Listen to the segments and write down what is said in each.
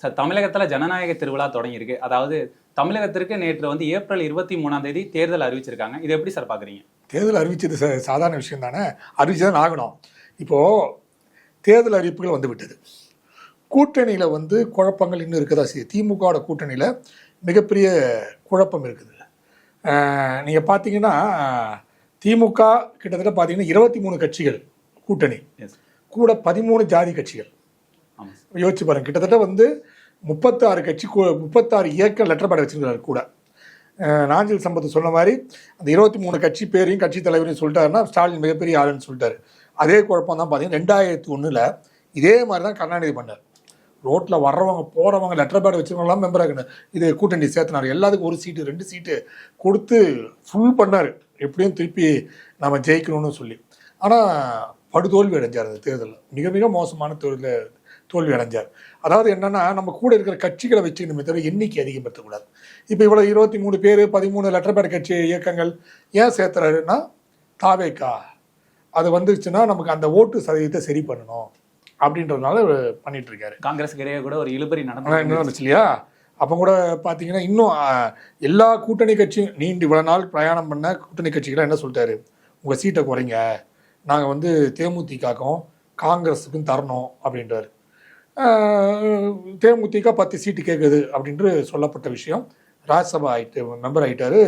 Sir, தமிழகத்துல ஜனநாயக திருவிழா தொடங்கியிருக்கு. அதாவது தமிழகத்திற்கு நேற்று வந்து ஏப்ரல் 23 தேர்தல் அறிவிச்சிருக்காங்க. இது எப்படி சார் பாக்குறீங்க? தேர்தல் அறிவிச்சது சாதாரண விஷயம் தானே, அறிவிச்சுதான் ஆகணும். இப்போ தேர்தல் அறிவிப்புகள் வந்து விட்டது. கூட்டணியில வந்து குழப்பங்கள் இன்னும் இருக்குதா செய்யுது. திமுகவோட கூட்டணியில மிகப்பெரிய குழப்பம் இருக்குது. நீங்க பாத்தீங்கன்னா திமுக கிட்டத்தட்ட பாத்தீங்கன்னா 23 கட்சிகள் கூட்டணி, கூட 13 ஜாதி கட்சிகள். யோசிச்சு பாருங்க, கிட்டத்தட்ட வந்து 36 கட்சி, 36 ஏக்கர் லெட்டர் பேட் வச்சிருக்காரு கூட. நாஞ்சில் சம்பத் சொன்ன மாதிரி அந்த 23 கட்சி பேரையும் கட்சி தலைவரையும் சொல்லிட்டாருன்னா ஸ்டாலின் மிகப்பெரிய ஆளுன்னு சொல்லிட்டாரு. அதே குழப்பம் தான் பார்த்தீங்கன்னா 2001 இதே மாதிரி தான் கருணாநிதி பண்ணார். ரோட்டில் வர்றவங்க போகிறவங்க லெட்டர் பேட் வச்சுருவங்களாம் மெம்பர் ஆகணும், இது கூட்டணி சேர்த்தினார். எல்லாத்துக்கும் 1 சீட்டு 2 சீட்டு கொடுத்து ஃபுல் பண்ணார், எப்படியும் திருப்பி நம்ம ஜெயிக்கணும்னு சொல்லி. ஆனால் படுதோல்வி அடைஞ்சார் அந்த தேர்தலில். மிக மிக மோசமான தோல்வி அடைஞ்சார். அதாவது என்னன்னா, நம்ம கூட இருக்கிற கட்சிகளை வச்சுக்கணுமே தவிர எண்ணிக்கை அதிகப்படுத்தக்கூடாது. இப்போ இவ்வளோ 23 பேர் 13 லெட்டர் பேட் கட்சி இயக்கங்கள் ஏன் சேர்த்துறாருன்னா, தாவேக்கா அது வந்துருச்சுன்னா நமக்கு அந்த ஓட்டு சதவீதத்தை சரி பண்ணணும் அப்படின்றதுனால பண்ணிட்டு இருக்காரு. காங்கிரஸுக்கு இடையே கூட ஒரு இழுபறி நடந்துச்சு இல்லையா? அப்போ கூட பார்த்தீங்கன்னா இன்னும் எல்லா கூட்டணி கட்சியும் நீண்டு இவ்வளோ நாள் பிரயாணம் பண்ண கூட்டணி கட்சிகளை என்ன சொல்லிட்டாரு, உங்கள் சீட்டை குறைங்க, நாங்கள் வந்து தேமுதிகக்கும் காங்கிரஸுக்கும் தரணும் அப்படின்றாரு. தேமுதிக 10 சீட்டு கேட்குது அப்படின்று சொல்லப்பட்ட விஷயம். ராஜ்யசபா மெம்பர் ஆகிட்டாரு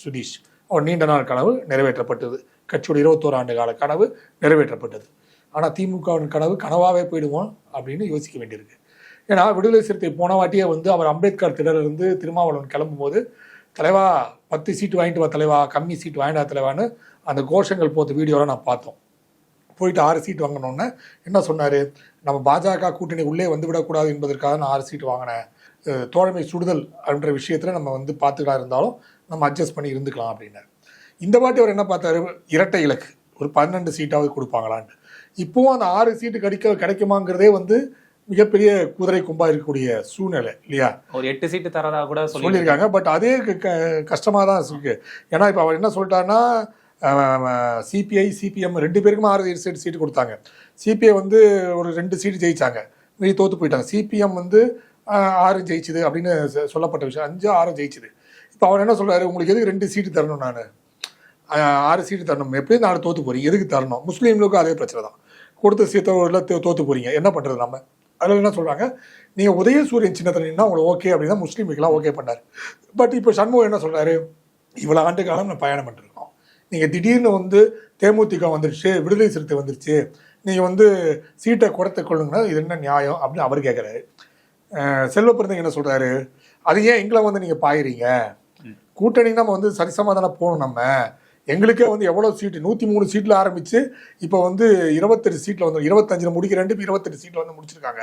சுதீஷ். அவர் நீண்ட நாள் கனவு நிறைவேற்றப்பட்டது. கட்சியோட 21 ஆண்டு கால கனவு நிறைவேற்றப்பட்டது. ஆனால் திமுகவின் கனவு கனவாகவே போயிடுவோம் அப்படின்னு யோசிக்க வேண்டியிருக்கு. ஏன்னா விடுதலை சிறுத்தை போன வாட்டியே வந்து அவர் அம்பேத்கர் திடலிருந்து திருமாவளவன் கிளம்பும்போது, தலைவா 10 சீட்டு வாங்கிட்டு வா தலைவா, கம்மி சீட்டு வாங்கிட்டா தலைவான்னு அந்த கோஷங்கள் போத்த வீடியோலாம் நான் பார்த்தோம். போயிட்டு 6 சீட்டு வாங்கினோன்னே என்ன சொன்னார், நம்ம பாஜக கூட்டணி உள்ளே வந்து விடக்கூடாது என்பதற்காக நான் 6 சீட்டு வாங்கினேன், தோழமை சுடுதல் அப்படின்ற விஷயத்தில் நம்ம வந்து பார்த்துக்கலாம், இருந்தாலும் நம்ம அட்ஜஸ்ட் பண்ணி இருந்துக்கலாம் அப்படின்னாரு. இந்த வாட்டி அவர் என்ன பார்த்தாரு, இரட்டை இலக்கு ஒரு 12 சீட்டாவது கொடுப்பாங்களான்ட்டு. இப்போவும் அந்த 6 சீட்டு கிடைக்குமாங்கிறதே வந்து மிகப்பெரிய குதிரை கும்பா இருக்கக்கூடிய சூழ்நிலை இல்லையா? ஒரு 8 சீட்டு தரதா கூட சொல்லியிருக்காங்க. பட் அதே கஷ்டமாக தான் இருக்கு. ஏன்னா இப்போ அவர் என்ன சொல்லிட்டாருன்னா, சிபிஐ சிபிஎம் 2 பேருக்குமே 6 சீட்டு கொடுத்தாங்க. சிபிஐ வந்து ஒரு 2 சீட்டு ஜெயிச்சாங்க, மீறி தோற்று போயிட்டாங்க. சிபிஎம் வந்து 6 ஜெயிச்சுது அப்படின்னு சொல்லப்பட்ட விஷயம். 5 6 ஜெயிச்சுது. இப்போ அவர் என்ன சொல்றாரு, உங்களுக்கு எதுக்கு 2 சீட்டு தரணும், நான் 6 சீட்டு தரணும், எப்படியும் 4 தோற்று போறீங்க, எதுக்கு தரணும்? முஸ்லீம்களுக்கும் அதே பிரச்சனை தான், கொடுத்த சீட்டை தோற்று போறீங்க, என்ன பண்ணுறது நம்ம? அதில் என்ன சொல்கிறாங்க, நீங்கள் உதயசூரியன் சின்னத்தில் நின்னா உங்களுக்கு ஓகே அப்படின்னா முஸ்லீமுக்கெல்லாம் ஓகே பண்ணார். பட் இப்போ சண்முகம் என்ன சொல்கிறாரு, இவ்வளோ ஆண்டு காலம் நான் பயணம் பண்ணிருக்கோம், நீங்கள் திடீர்னு வந்து தேமுதிக வந்துருச்சு, விடுதலை சிறுத்தை வந்துருச்சு, நீங்கள் வந்து சீட்டை குறைத்து கொள்ளுங்கன்னா இது என்ன நியாயம் அப்படின்னு அவர் கேட்குறாரு. செல்வப்பிரந்தன் என்ன சொல்கிறாரு, அது ஏன் எங்களை வந்து நீங்கள் பாயிறீங்க, கூட்டணி நம்ம வந்து சரிசமாதான போகணும், நம்ம எங்களுக்கே வந்து எவ்வளோ சீட்டு 103 சீட்டில் ஆரம்பித்து இப்போ வந்து 28 சீட்டில் வந்து 25 முடிக்கிறேன், 28 சீட்டில் வந்து முடிச்சிருக்காங்க.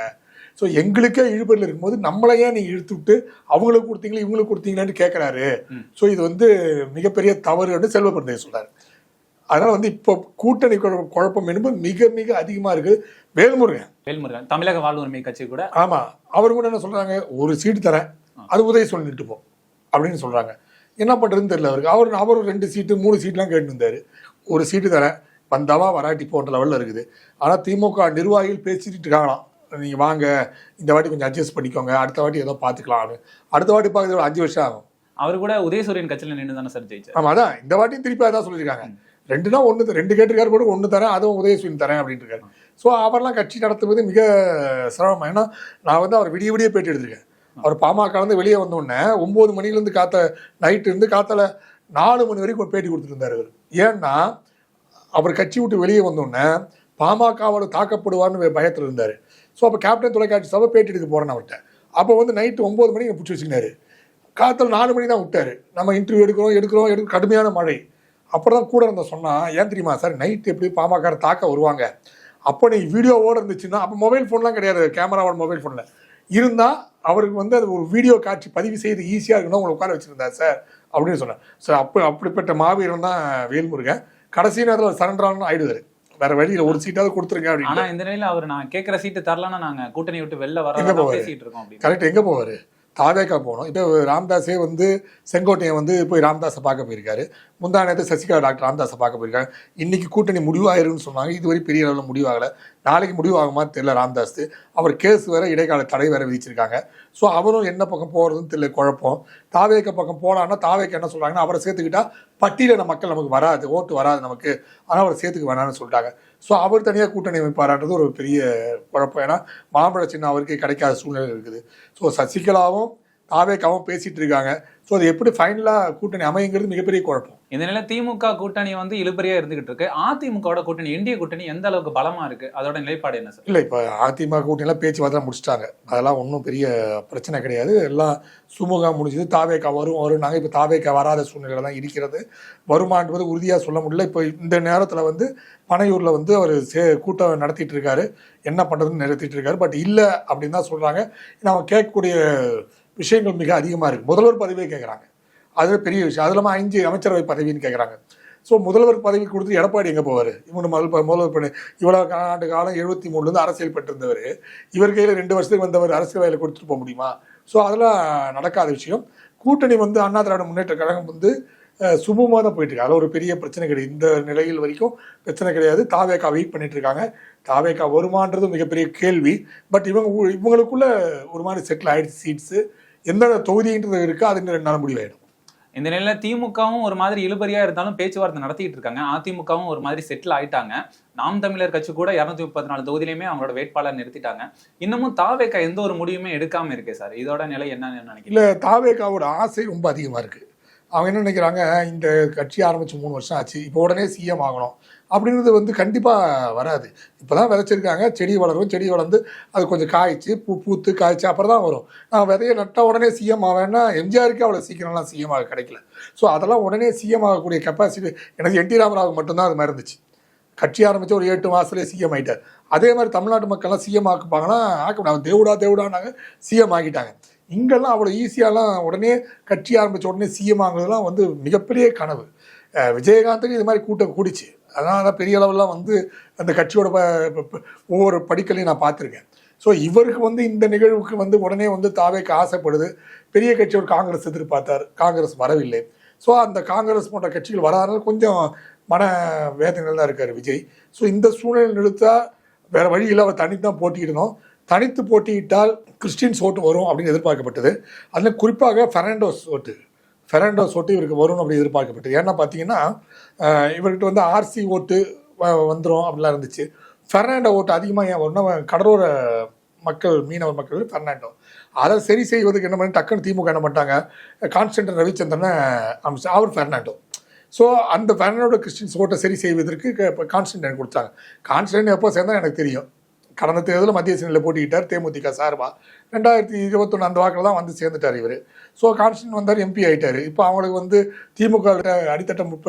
ஸோ எங்களுக்கே இழுபறியில் இருக்கும்போது நம்மளையே நீங்கள் இழுத்து விட்டு அவங்களுக்கு கொடுத்தீங்களா இவங்களுக்கு கொடுத்தீங்களான்னு கேட்குறாரு. ஸோ இது வந்து மிகப்பெரிய தவறுன்னு செல்வப்பிரந்தைய சொல்கிறார். அதனால் வந்து இப்போ கூட்டணி குழப்பம் என்பது மிக மிக அதிகமாக இருக்குது. வேல்முருகன் தமிழக வாழ்வுரிமை கட்சி கூட, ஆமாம், அவர் கூட என்ன சொல்கிறாங்க, ஒரு சீட்டு தரேன், அது உதய சொல்லிட்டு போ அப்படின்னு சொல்கிறாங்க. என்ன பண்ணுறதுன்னு தெரியல அவருக்கு. அவர் 2 சீட்டு 3 சீட்லாம் கேட்டு இருந்தார். ஒரு சீட்டு தரேன், வந்தாவா வராட்டி போன்ற லெவலில் இருக்குது. ஆனால் திமுக நிர்வாகிகள் பேசிட்டு இருக்காங்களாம், நீங்கள் வாங்க இந்த வாட்டி கொஞ்சம் அட்ஜஸ்ட் பண்ணிக்கோங்க, அடுத்த வாட்டி ஏதோ பார்த்துக்கலாம் அப்படின்னு. அடுத்த வாட்டி பார்க்குறது 5 வருஷம் ஆகும். அவர் கூட உதயசூரியன் கட்சியில் நின்று தானே சார் ஜெயிச்சார். ஆமாம், அதான் இந்த வாட்டியும் திருப்பி அதான் சொல்லியிருக்காங்க. 2னா 1 2 கேட்டிருக்காரு, கூட 1 தரேன், அதுவும் உதயசூரியன் தரேன் அப்படின்ட்டு இருக்காரு. ஸோ அவரெல்லாம் கட்சி நடத்துவது மிக சிரமம். ஏன்னா நான் வந்து அவர் விடிய பேட்டி எடுத்திருக்கேன். அவர் பாமக வந்து வெளியே வந்தோடனே 9 மணிலேருந்து நைட்டு இருந்து காத்தால 4 மணி வரைக்கும் ஒரு பேட்டி கொடுத்துட்டு இருந்தார் அவர். ஏன்னா அவர் கட்சி விட்டு வெளியே வந்தோடனே பாமகவோட தாக்கப்படுவார்னு பயத்தில் இருந்தார். ஸோ அப்போ கேப்டன் தொலைக்காட்சி சபை பேட்டி எடுக்க போகிறேன்னு அவர்கிட்ட. அப்போ வந்து நைட்டு 9 மணிக்கு பிடிச்சி வச்சுக்கினாரு. காத்தால 4 மணி தான் விட்டார். நம்ம இன்டர்வியூ எடுக்கிறோம் கடுமையான மழை. அப்புறம் தான் கூட இருந்த சொன்னால், ஏன் தெரியுமா சார், நைட்டு எப்படி பாமக தாக்க வருவாங்க, அப்போ நீ வீடியோவோடு இருந்துச்சுன்னா, அப்போ மொபைல் ஃபோன்லாம் கிடையாது, கேமராவோட மொபைல் ஃபோனில் இருந்தால் அவருக்கு வந்து அது ஒரு வீடியோ காட்சி பதிவு செய்து ஈஸியாக இருக்கணும், உங்களை உட்கார வச்சுருந்தார் சார் அப்படின்னு சொன்னேன். சார் அப்படிப்பட்ட மாவீரன் தான் வேல்முருகன். கடைசி நேரத்தில் சரண்டரான்னு ஆயிடுவார், வேற வழியில் ஒரு சீட்டாவது கொடுத்துருங்க அப்படின்னு. ஆனால் இந்த நிலையில் அவர் நான் கேட்குற சீட்டு தரலன்னா நாங்கள் கூட்டணி விட்டு வெளில வர பேசிட்டு இருக்கோம். கரெக்ட், எங்கே போவார்? தாவேக்கா போகணும். இப்போ ராமதாஸே வந்து செங்கோட்டையன் வந்து போய் ராமதாஸை பார்க்க போயிருக்காரு. முந்தா நேரத்து சசிகலா டாக்டர் ராமதாஸை பார்க்க போயிருக்காங்க. இன்னைக்கு கூட்டணி முடிவாயிருன்னு சொன்னாங்க. இதுவரை பெரிய அளவில் முடிவாகலை. நாளைக்கு முடிவாகுமான்னு தெரியல. ராமதாஸ் அவர் கேஸ் வேற இடைக்கால தடை வேற விதிச்சிருக்காங்க. ஸோ அவரும் என்ன பக்கம் போகிறதுன்னு தெரியல, குழப்பம். தாவேக்க பக்கம் போகலான்னா தாவேக்க என்ன சொல்கிறாங்கன்னா, அவரை சேர்த்துக்கிட்டா பட்டியலின மக்கள் நமக்கு வராது, ஓட்டு வராது நமக்கு, ஆனால் அவரை சேர்த்துக்க வேணாம்னு சொல்லிட்டாங்க. ஸோ அவர் தனியாக கூட்டணி அமைப்பாரான்றது ஒரு பெரிய குழப்பம். ஏன்னா மாம்பழ சின்னம் அவருக்கு கிடைக்காத சூழ்நிலை இருக்குது. ஸோ சசிகலாவும் தாவேக்காவும் பேசிட்டு இருக்காங்க. ஸோ அது எப்படி ஃபைனலாக கூட்டணி அமைங்கிறது மிகப்பெரிய குழப்பம். இந்த நிலை திமுக கூட்டணி வந்து இழுபறியா இருந்துகிட்டு இருக்கு. அதிமுகவோட கூட்டணி, என்டிஏ கூட்டணி எந்த அளவுக்கு பலமா இருக்கு, அதோட நிலைப்பாடு என்ன சார்? இல்லை, இப்போ அதிமுக கூட்டணியெல்லாம் பேச்சுவார்த்தை முடிச்சிட்டாங்க. அதெல்லாம் ஒன்றும் பெரிய பிரச்சனை கிடையாது. எல்லாம் சுமூகமாக முடிஞ்சது. தாவேக்கா வரும் நாங்கள் இப்போ தாவேக்கா வராத சூழ்நிலை தான் இருக்கிறது. வருமானது உறுதியாக சொல்ல முடியல. இப்போ இந்த நேரத்தில் வந்து பனையூரில் வந்து அவர் கூட்டம் நடத்திட்டு இருக்காரு. என்ன பண்ணுறதுன்னு நடத்திட்டு இருக்காரு. பட் இல்லை அப்படின்னு தான் சொல்கிறாங்க. நம்ம கேட்கக்கூடிய விஷயங்கள் மிக அதிகமாக இருக்குது. முதல்வர் பதவியே கேட்குறாங்க, அது பெரிய விஷயம். அது இல்லாமல் 5 அமைச்சரவை பதவின்னு கேட்குறாங்க. ஸோ முதல்வர் பதவி கொடுத்து எடப்பாடி எங்கே போவார்? இவனு முதல்வர் பண்ணி இவ்வளோ ஆண்டு காலம் 73 அரசியல் பெற்றிருந்தவர், இவர் கையில் 2 வருஷத்துக்கு வந்தவர் அரசியல் வேலை கொடுத்துட்டு போக முடியுமா? ஸோ அதெல்லாம் நடக்காத விஷயம். கூட்டணி வந்து அண்ணா திராவிட முன்னேற்ற கழகம் வந்து சுமூகமாக தான் போயிட்டு இருக்கு. அதில் ஒரு பெரிய பிரச்சனை கிடையாது. இந்த நிலையில் வரைக்கும் பிரச்சனை கிடையாது. தாவேக்கா வெயிட் பண்ணிட்டு இருக்காங்க. தாவேக்கா வருமானது மிகப்பெரிய கேள்வி. பட் இவங்களுக்குள்ள ஒரு மாதிரி செட்டில் ஆயிடுச்சு. சீட்ஸு எந்த தொகுதின்றது இருக்குது, அது 2 நாள் முடிவாயிடும். இந்த நிலையில திமுகவும் ஒரு மாதிரி இழுபறியா இருந்தாலும் பேச்சுவார்த்தை நடத்திட்டு இருக்காங்க. அதிமுகவும் ஒரு மாதிரி செட்டில் ஆயிட்டாங்க. நாம் தமிழர் கட்சி கூட 234 தொகுதியிலுமே அவங்களோட வேட்பாளர் நிறுத்திட்டாங்க. இன்னமும் தாவேக்கா எந்த ஒரு முடிவுமே எடுக்காம இருக்கே சார், இதோட நிலை என்னன்னு நினைக்கிறீங்க? இல்லை, தாவேக்காவோட ஆசை ரொம்ப அதிகமாக இருக்குது. அவங்க என்ன நினைக்கிறாங்க, இந்த கட்சி ஆரம்பித்து 3 வருஷம் ஆச்சு, இப்போ உடனே சிஎம் ஆகணும் அப்படின்றது வந்து கண்டிப்பாக வராது. இப்போ தான் விதைச்சிருக்காங்க, செடி வளரும், செடி வளர்ந்து அது கொஞ்சம் காய்ச்சி பூத்து காய்ச்சி அப்புறம் தான் வரும். நான் விதையை நட்டால் உடனே சிஎம் ஆவேன்னா எம்ஜிஆருக்கு அவ்வளோ சீக்கிரம்லாம் சிஎம் ஆக கிடைக்கல. ஸோ அதெல்லாம் உடனே சிஎம் ஆகக்கூடிய கெப்பாசிட்டி எனக்கு என்டி ராமராவுக்கு மட்டும்தான் அது மாதிரி இருந்துச்சு. கட்சி ஆரம்பித்து ஒரு 8 மாதத்துலேயே சிஎம் ஆகிட்டார். அதே மாதிரி தமிழ்நாட்டு மக்கள்லாம் சிஎம் ஆக்குப்பாங்கன்னா ஆக்க தேவுடானாங்க, சிஎம் ஆகிட்டாங்க. இங்கெல்லாம் அவ்வளோ ஈஸியாலாம் உடனே கட்சி ஆரம்பித்த உடனே சிஎம் ஆகுறதுலாம் வந்து மிகப்பெரிய கனவு. விஜயகாந்துக்கு இது மாதிரி கூட்டம் கூடிச்சு. அதனால தான் பெரிய அளவெல்லாம் வந்து அந்த கட்சியோட ஒவ்வொரு படிக்கலையும் நான் பார்த்துருக்கேன். ஸோ இவருக்கு வந்து இந்த நிகழ்வுக்கு வந்து உடனே வந்து தாவேக்கு ஆசைப்படுது. பெரிய கட்சி ஒரு காங்கிரஸ் எதிர்பார்த்தார், காங்கிரஸ் வரவில்லை. ஸோ அந்த காங்கிரஸ் போன்ற கட்சிகள் வராதனால கொஞ்சம் மன வேதனைகள் தான் இருக்கார் விஜய். ஸோ இந்த சூழ்நிலை நிறுத்தா வேறு வழியில் அவர் தனித்து தான் போட்டியிடணும். தனித்து போட்டியிட்டால் கிறிஸ்டின்ஸ் ஓட்டு வரும் அப்படின்னு எதிர்பார்க்கப்பட்டது. அதில் குறிப்பாக ஃபெர்னாண்டோஸ் ஓட்டு இவருக்கு வரும் அப்படி எதிர்பார்க்கப்பட்டது. ஏன்னா பார்த்தீங்கன்னா இவர்கிட்ட வந்து ஆர்சி ஓட்டு வந்துடும் அப்படிலாம் இருந்துச்சு. ஃபெர்னாண்டோ ஓட்டு அதிகமாக ஏன் வரும்னா கடலோர மக்கள், மீனவர் மக்கள் ஃபெர்னாண்டோ. அதை சரி செய்வதுக்கு என்ன பண்ணி டக்குன்னு திமுக என்ன பண்ணிட்டாங்க, கான்ஸ்டன்டைன் ரவிச்சந்திரனை அமைச்சு அவர் ஃபெர்னாண்டோ. ஸோ அந்த ஃபெர்னாண்டோ கிறிஸ்டின்ஸ் ஓட்டை சரி செய்வதற்கு கான்ஸ்டன்டைன் கொடுத்தாங்க. கான்ஸ்டன்டைன் எப்போ சேர்ந்தால் எனக்கு தெரியும், கடந்த தேர்தலில் மத்திய சிறையில் போட்டிக்கிட்டார் தேமுதிக சார்பாக. 2021 அந்த வாக்கில் தான் வந்து சேர்ந்துட்டார் இவர். ஸோ கான்ஸ்டன்ட் வந்தார், எம்பி ஆகிட்டார். இப்போ அவங்களுக்கு வந்து திமுக அடித்தட்ட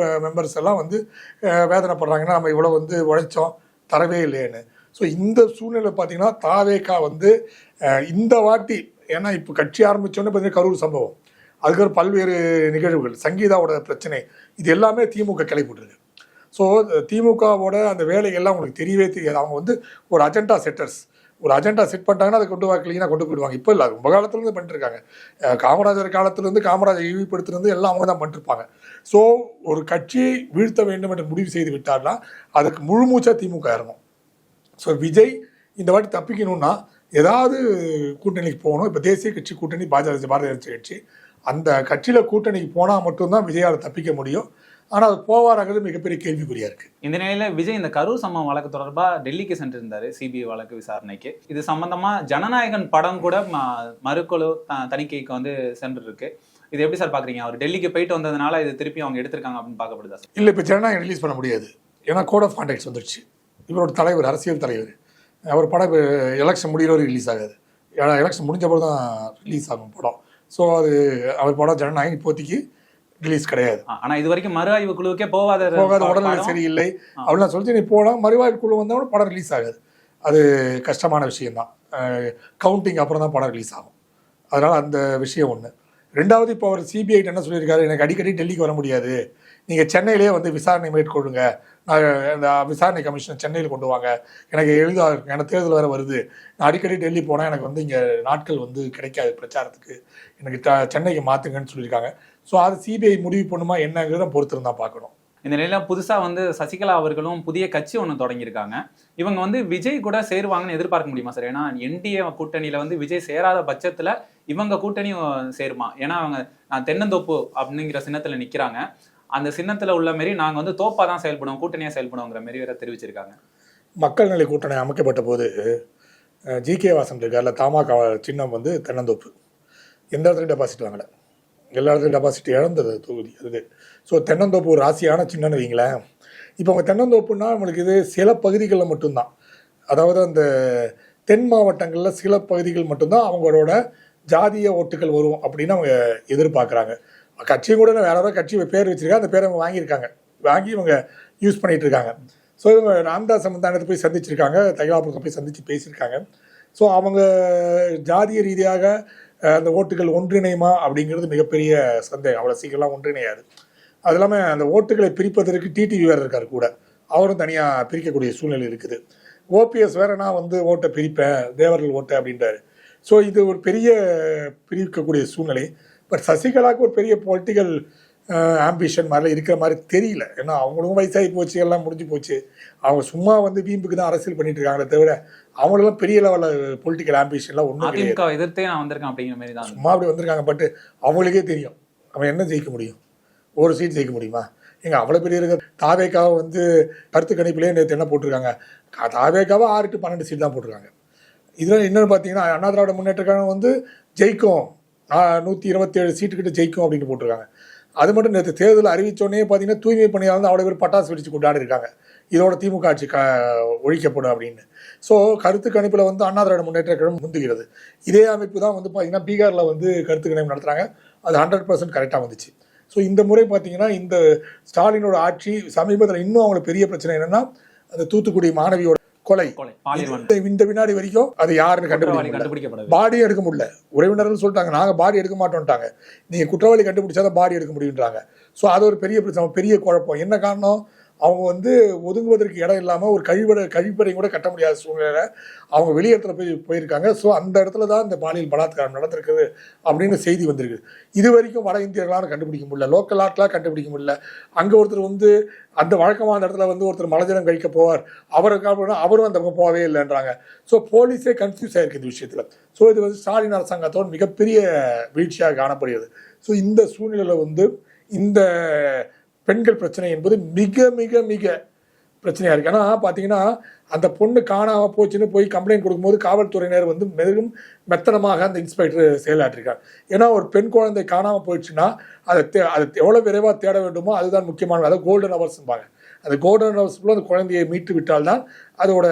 மெம்பர்ஸ் எல்லாம் வந்து வேதனைப்படுறாங்கன்னா நம்ம இவ்வளோ வந்து உழைச்சோம் தரவே இல்லைன்னு. ஸோ இந்த சூழ்நிலை பார்த்தீங்கன்னா தாவேக்கா வந்து இந்த வாட்டி, ஏன்னா இப்போ கட்சி ஆரம்பித்தோன்னே பார்த்தீங்கன்னா கரூர் சம்பவம், அதுக்கப்புறம் பல்வேறு நிகழ்வுகள், சங்கீதாவோட பிரச்சனை, இது எல்லாமே திமுக கிளப்பிட்டுருக்கு. ஸோ திமுகவோட அந்த வேலைகள்லாம் உங்களுக்கு தெரியவே தெரியாது. அவங்க வந்து ஒரு அஜெண்டா செட்டர்ஸ், ஒரு அஜெண்டா செட் பண்ணிட்டாங்கன்னா அதை கொண்டு கிளீனாக கொண்டு போயிடுவாங்க. இப்போ இல்லை, ரொம்ப காலத்துலேருந்து பண்ணிட்டுருக்காங்க. காமராஜர் காலத்துலேருந்து, காமராஜர் இழிவுபடுத்துலேருந்து எல்லாம் அவங்க தான் பண்ணிருப்பாங்க. ஸோ ஒரு கட்சியை வீழ்த்த வேண்டும் என்று முடிவு செய்து விட்டார்னா அதுக்கு முழுமூச்சாக திமுக இறங்கும். ஸோ விஜய் இந்த வாட்டி தப்பிக்கணும்னா ஏதாவது கூட்டணிக்கு போகணும். இப்போ தேசிய கட்சி கூட்டணி பாரதிய ஜனதா கட்சி, அந்த கட்சியில் கூட்டணிக்கு போனால் மட்டும்தான் விஜயால் தப்பிக்க முடியும். ஆனால் அது போவாராங்கிறது மிகப்பெரிய கேள்விக்குறியா இருக்கு. இந்த நிலையில விஜய் இந்த கரூர் சம்பவம் வழக்கு தொடர்பாக டெல்லிக்கு சென்றிருந்தாரு சிபிஐ வழக்கு விசாரணைக்கு. இது சம்பந்தமா ஜனநாயகன் படம் கூட மறுக்குழு தணிக்கைக்கு வந்து சென்று இருக்கு. இது எப்படி சார் பாக்குறீங்க? அவர் டெல்லிக்கு போயிட்டு வந்ததுனால இது திருப்பி அவங்க எடுத்திருக்காங்க அப்படின்னு பார்க்கப்படுதா சார்? இல்லை, இப்போ ஜனநாயகம் ரிலீஸ் பண்ண முடியாது. ஏன்னா கோட் ஆஃப் கான்டாக்ட்ஸ் வந்துடுச்சு. இவரோட தலைவர், அரசியல் தலைவர், அவர் படம் எலெக்ஷன் முடிகிற வரைக்கும் ரிலீஸ் ஆகாது. எலெக்ஷன் முடிஞ்ச பிறகு தான் ரிலீஸ் ஆகும் படம். ஸோ அது அவர் படம் ஜனநாயகம் இப்போதைக்கு ரிலீஸ் கிடையாது. ஆனா இது வரைக்கும் மறு ஆய்வு குழுவுக்கே போகாத உடல்நிலை சரியில்லை அப்படிலாம் சொல்லிட்டு நீ போகலாம். மறு ஆய்வு குழு வந்தாலும் படம் ரிலீஸ் ஆகாது. அது கஷ்டமான விஷயம்தான். கவுண்டிங் அப்புறம் தான் படம் ரிலீஸ் ஆகும். அதனால் அந்த விஷயம் ஒன்று. ரெண்டாவது, இப்போ அவர் சிபிஐ என்ன சொல்லியிருக்காரு, எனக்கு அடிக்கடி டெல்லிக்கு வர முடியாது, நீங்கள் சென்னையிலேயே வந்து விசாரணை மேற்கொள்ளுங்க, அந்த விசாரணை கமிஷனை சென்னையில் கொண்டு வாங்க, எனக்கு எளிதாக இருக்கும், எனக்கு தேர்தல் வேறு வருது, நான் அடிக்கடி டெல்லி போனால் எனக்கு வந்து இங்கே நாட்கள் வந்து கிடைக்காது பிரச்சாரத்துக்கு, எனக்கு சென்னைக்கு மாற்றுங்கன்னு சொல்லியிருக்காங்க. ஸோ அது சிபிஐ முடிவு பண்ணுமா என்னங்கிறத பொறுத்திருந்தா பார்க்கணும். இந்த நிலையில புதுசா வந்து சசிகலா அவர்களும் புதிய கட்சி ஒன்று தொடங்கியிருக்காங்க. இவங்க வந்து விஜய் கூட சேருவாங்கன்னு எதிர்பார்க்க முடியுமா சார்? ஏன்னா என்டிஏ கூட்டணியில வந்து விஜய் சேராத பட்சத்துல இவங்க கூட்டணியும் சேருமா? ஏன்னா அவங்க நான் தென்னந்தோப்பு அப்படிங்கிற சின்னத்துல நிக்கிறாங்க. அந்த சின்னத்துல உள்ள மாரி நாங்க வந்து தோப்பா தான் செயல்படுவோம், கூட்டணியா செயல்படுவோங்கிற மாரி வேற தெரிவிச்சிருக்காங்க. மக்கள் நல கூட்டணி அமைக்கப்பட்ட போது ஜிகே வாசன் இருக்கார்ல, தமாக சின்னம் வந்து தென்னந்தோப்பு, எந்த இடத்துலையும் டெபாசிட் வாங்கலை, எல்லா இடத்துலையும் டெபாசிட் இழந்தது தொகுதி அது. ஸோ தென்னந்தோப்பு ஒரு ராசியான சின்னன்னு வைங்களேன். இப்போ அவங்க தென்னந்தோப்புன்னா நம்மளுக்கு இது சில பகுதிகளில் மட்டும்தான், அதாவது அந்த தென் மாவட்டங்களில் சில பகுதிகள் மட்டும்தான் அவங்களோட ஜாதிய ஓட்டுகள் வரும் அப்படின்னு அவங்க எதிர்பார்க்குறாங்க. கட்சியும் கூட வேற ஏதாவது கட்சி பேர் வச்சிருக்காங்க, அந்த பேரை அவங்க வாங்கி இவங்க யூஸ் பண்ணிட்டு இருக்காங்க. ஸோ இவங்க ராம்தாஸ் சம்பந்தானத்தை போய் சந்திச்சிருக்காங்க, தைலாபுரத்தை போய் சந்தித்து பேசியிருக்காங்க. ஸோ அவங்க ஜாதிய ரீதியாக அந்த ஓட்டுகள் ஒன்றிணையுமா அப்படிங்கிறது மிகப்பெரிய சந்தேகம். அவ்வளோ சீக்கிரம்லாம் ஒன்றிணையாது. அது இல்லாமல் அந்த ஓட்டுகளை பிரிப்பதற்கு டிடிவி வேறு இருக்கார் கூட, அவரும் தனியாக பிரிக்கக்கூடிய சூழ்நிலை இருக்குது. ஓபிஎஸ் வேற நான் வந்து ஓட்டை பிரிப்பேன், தேவர்கள் ஓட்டை அப்படின்றாரு. ஸோ இது ஒரு பெரிய பிரிக்கக்கூடிய சூழ்நிலை. பட் சசிகலாவுக்கு ஒரு பெரிய பொலிட்டிக்கல் ஆம்பிஷன் மாதிரிலாம் இருக்கிற மாதிரி தெரியல. ஏன்னா அவங்களுக்கும் வயசாகி போச்சு, எல்லாம் முடிஞ்சு போச்சு. அவங்க சும்மா வந்து வீம்புக்கு தான் அரசியல் பண்ணிட்டு இருக்காங்களே தவிர அவங்களும் பெரிய லெவலில் பொலிட்டிக்கல் ஆம்பிஷன்லாம் ஒன்றும் கிடையாது. எதிர்த்தே நான் வந்திருக்கேன் அப்படிங்கிற மாதிரி தான் சும்மா அப்படி வந்திருக்காங்க. பட் அவங்களுக்கே தெரியும் அவன் என்ன ஜெயிக்க முடியும், ஒரு சீட் ஜெயிக்க முடியுமா? எங்க அவ்வளோ பெரிய இருக்க தாவேக்காவை வந்து கருத்து கணிப்பிலே நேற்று என்ன போட்டிருக்காங்க, தாவேக்காவை 6 to 12 சீட் தான் போட்டிருக்காங்க. இதில் என்னென்னு பார்த்தீங்கன்னா அண்ணா திராவிட முன்னேற்ற கழகம் வந்து ஜெயிக்கும், 127 சீட்டுக்கிட்ட ஜெயிக்கும் அப்படின்னு போட்டிருக்காங்க. அது மட்டும் நேற்று தேர்தல் அறிவித்தோடனே பார்த்தீங்கன்னா தூய்மை பணியாளர் வந்து அவ்வளோ பேர் பட்டாசு வெடிச்சு கொண்டாடி இருக்காங்க, இதோட திமுக ஆட்சி ஒழிக்கப்படும் அப்படின்னு. ஸோ கருத்து கணிப்பில் வந்து அண்ணா திராவிட முன்னேற்ற கழகம் முந்துகிறது. இதே அமைப்பு தான் வந்து பார்த்தீங்கன்னா பீகாரில் வந்து கருத்து கணிப்பு நடத்துகிறாங்க, அது 100% கரெக்டாக வந்துச்சு. ஸோ இந்த முறை பார்த்தீங்கன்னா இந்த ஸ்டாலினோட ஆட்சி சமீபத்தில் இன்னும் அவங்களுக்கு பெரிய பிரச்சனை என்னன்னா, அந்த தூத்துக்குடி மாணவியோட கொலை இந்த வினாடி வரைக்கும் அது யாருன்னு கண்டுபிடிக்க, பாடியும் எடுக்க முடியல. உறவினர்கள் சொல்லிட்டாங்க நாங்கள் பாடி எடுக்க மாட்டோம்ட்டாங்க, நீங்கள் குற்றவாளி கண்டுபிடிச்சாதான் பாடி எடுக்க முடியுன்றாங்க. ஸோ அது ஒரு பெரிய பிரச்சனை, பெரிய குழப்பம். என்ன காரணம், அவங்க வந்து ஒதுங்குவதற்கு இடம் இல்லாமல் ஒரு கழிப்பறை கூட கட்ட முடியாத சூழ்நிலை அவங்க வெளியேற்ற போயிருக்காங்க. ஸோ அந்த இடத்துல தான் இந்த பாலியல் பலாத்காரம் நடந்திருக்குது அப்படின்னு செய்தி வந்திருக்கு. இது வரைக்கும் வட இந்தியர்களால் கண்டுபிடிக்க முடியல, லோக்கல் ஆட்களாக கண்டுபிடிக்க முடியல. அங்கே ஒருத்தர் வந்து அந்த வழக்கமான இடத்துல வந்து ஒருத்தர் மலஜலம் கழிக்க போவார், அவரும் அந்த பக்கம் போகவே இல்லைன்றாங்க. ஸோ போலீஸே கன்ஃபியூஸ் ஆயிருக்கு இந்த விஷயத்தில். ஸோ இது வந்து ஸ்டாலின் அரசாங்கத்தோட மிகப்பெரிய வீழ்ச்சியாக காணப்படுகிறது. ஸோ இந்த சூழ்நிலையில் வந்து இந்த பெண்கள் பிரச்சனை என்பது மிக மிக மிக பிரச்சனையாக இருக்குது. ஏன்னா பார்த்தீங்கன்னா அந்த பொண்ணு காணாமல் போச்சுன்னு போய் கம்ப்ளைண்ட் கொடுக்கும்போது காவல்துறையினர் வந்து மிகவும் மெத்தனமாக அந்த இன்ஸ்பெக்டர் செயலாற்றிருக்காங்க. ஏன்னா ஒரு பெண் குழந்தை காணாமல் போயிடுச்சுன்னா அதை எவ்வளோ விரைவாக தேட வேண்டுமோ அதுதான் முக்கியமானது. அதாவது கோல்டன் ஹவர்ஸ்பாங்க. அந்த கோல்டன் ஹவர்ஸ்க்குள்ள அந்த குழந்தையை மீட்டு விட்டால்தான் அதோட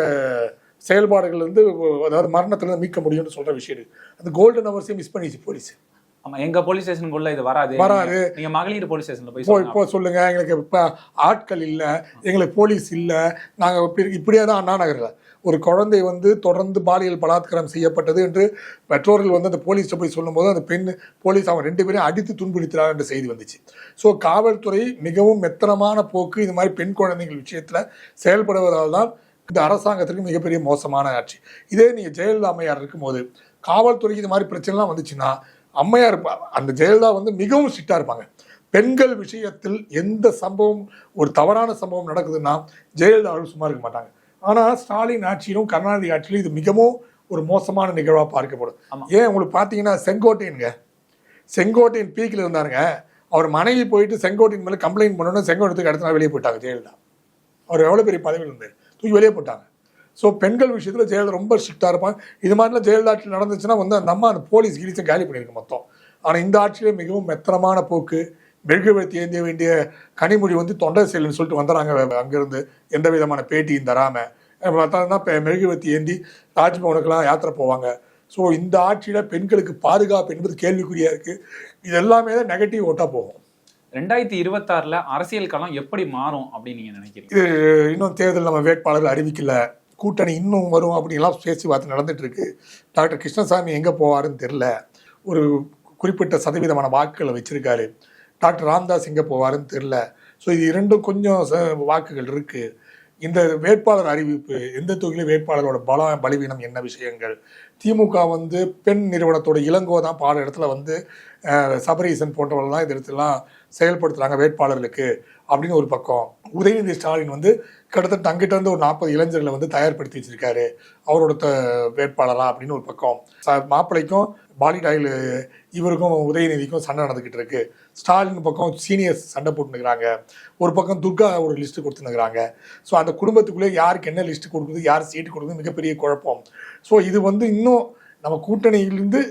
செயல்பாடுகள் வந்து அதாவது மரணத்திலிருந்து மீட்க முடியும்னு சொல்கிற விஷயம். அந்த கோல்டன் ஹவர்ஸையும் மிஸ் பண்ணிச்சு போலீஸ். ஆமா, எங்க போலீஸ் ஸ்டேஷனுக்குள்ள இது வராது. நீங்க மகளிர் போலீஸ் ஸ்டேஷன்ல போய் சொல்லுங்க, எங்களுக்கு இப்ப ஆட்கள் இல்ல, எங்களுக்கு போலீஸ் இல்ல, நாங்க இப்படியே தான் அண்ணா நகர்ல ஒரு குழந்தை வந்து தொடர்ந்து பாலியல் பலாத்காரம் செய்யப்பட்டது என்று பெற்றோர்கள் வந்து அந்த போலீஸ்ட போய் சொல்லும்போது அந்த பெண் போலீஸ் அவங்க 2 பேரையும் அடித்து துன்புறுத்தினார் என்ற செய்தி வந்துச்சு. ஸோ காவல்துறை மிகவும் மெத்தனமான போக்கு இது மாதிரி பெண் குழந்தைகள் விஷயத்துல செயல்படுவதால் தான் இந்த அரசாங்கத்திற்கு மிகப்பெரிய மோசமான ஆட்சி. இதே நீங்க ஜெயலலிதா அம்மையார் இருக்கும்போது காவல்துறைக்கு இது மாதிரி பிரச்சனைலாம் வந்துச்சுன்னா அம்மையார் அந்த ஜெயலலிதா வந்து மிகவும் ஸ்ட்ரிக்டாக இருப்பாங்க. பெண்கள் விஷயத்தில் எந்த சம்பவம் ஒரு தவறான சம்பவம் நடக்குதுன்னா ஜெயலலிதா அவர்கள் சும்மா இருக்க மாட்டாங்க. ஆனால் ஸ்டாலின் ஆட்சியிலும் கருணாநிதி ஆட்சியிலும் இது மிகவும் ஒரு மோசமான நிகழ்வாக பார்க்கப்படும். ஏன் உங்களுக்கு பார்த்தீங்கன்னா செங்கோட்டையன் பீக்கில் இருந்தாருங்க, அவர் மனைவி போயிட்டு செங்கோட்டையன் மேலே கம்ப்ளைண்ட் பண்ணணும்னு செங்கோட்டத்துக்கு அடுத்த நாள் வெளியே போயிட்டாங்க ஜெயலலிதா. அவர் எவ்வளோ பெரிய பதவியில் இருந்தார், தூக்கி வெளியே போட்டாங்க. ஸோ பெண்கள் விஷயத்தில் ஜெயலலிதா ரொம்ப ஸ்ட்ரிக்டாக இருப்பாங்க. இது மாதிரிலாம் ஜெயலலிதா ஆட்சியில் நடந்துச்சுன்னா வந்து அந்த அம்மா அந்த போலீஸ் கிரீஸை காலி பண்ணியிருக்கு மொத்தம். ஆனால் இந்த ஆட்சியிலே மிகவும் மெத்தனமான போக்கு, மெழுகுவர்த்தி ஏந்திய வேண்டிய கனிமொழி வந்து தொண்டை செயல்னு சொல்லிட்டு வந்துடுறாங்க அங்கேருந்து, எந்த விதமான பேட்டியும் தராமல். பார்த்தா மெழுகுவர்த்தி ஏந்தி ராஜ்பவனுக்கெல்லாம் யாத்திரை போவாங்க. ஸோ இந்த ஆட்சியில் பெண்களுக்கு பாதுகாப்பு என்பது கேள்விக்குறியாக இருக்குது. இது எல்லாமே தான் நெகட்டிவ் ஓட்டாக போகும். 2026 அரசியல் களம் எப்படி மாறும் அப்படின்னு நீங்க நினைக்கிறீங்க? இது இன்னும் தேர்தல் நம்ம வேட்பாளர்கள் அறிவிக்கல, கூட்டணி இன்னும் வரும் அப்படின்லாம் பேச்சுவார்த்தை நடந்துட்டு இருக்கு. டாக்டர் கிருஷ்ணசாமி எங்கே போவாருன்னு தெரில, ஒரு குறிப்பிட்ட சதவீதமான வாக்குகளை வச்சிருக்காரு. டாக்டர் ராம்தாஸ் எங்கே போவாருன்னு தெரில. ஸோ இது இரண்டும் கொஞ்சம் வாக்குகள் இருக்குது. இந்த வேட்பாளர் அறிவிப்பு, எந்த தொகுதியில வேட்பாளரோட பலவீனம் என்ன விஷயங்கள், திமுக வந்து பெண் நிறுவனத்தோட இளங்கோ தான் பாட இடத்துல வந்து சபரீசன் போன்றவர்கள்லாம் இந்த இடத்துலாம் செயல்படுத்துகிறாங்க வேட்பாளர்களுக்கு அப்படின்னு ஒரு பக்கம். உதயநிதி ஸ்டாலின் வந்து கிட்டத்தட்ட அங்கிட்ட இருந்து ஒரு 40 இளைஞர்களை வந்து தயார்படுத்தி வச்சிருக்காரு அவரோட வேட்பாளரா அப்படின்னு ஒரு பக்கம். மாப்பிள்ளைக்கும் பாலிடாயில் இவருக்கும் உதயநிதிக்கும் சண்டை நடந்துக்கிட்டு இருக்கு. ஸ்டாலின் பக்கம் சீனியர்ஸ் சண்டை போட்டுனுக்குறாங்க. ஒரு பக்கம் துர்கா ஒரு லிஸ்ட்டு கொடுத்துனுக்குறாங்க. ஸோ அந்த குடும்பத்துக்குள்ளே யாருக்கு என்ன லிஸ்ட்டு கொடுக்குது, யார் சீட்டு கொடுக்குது, மிகப்பெரிய குழப்பம். ஸோ இது வந்து இன்னும் நம்ம கூட்டணியிலிருந்து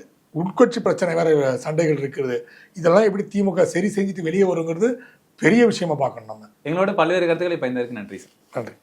உட்கட்சி பிரச்சனை வேற சண்டைகள் இருக்குது. இதெல்லாம் எப்படி திமுக சரி செஞ்சுட்டு வெளியே வருங்கிறது பெரிய விஷயமா பார்க்கணும் நம்ம. எங்களோட பல்வேறு கருத்துக்களை பயந்ததற்கு நன்றி சார். நன்றி.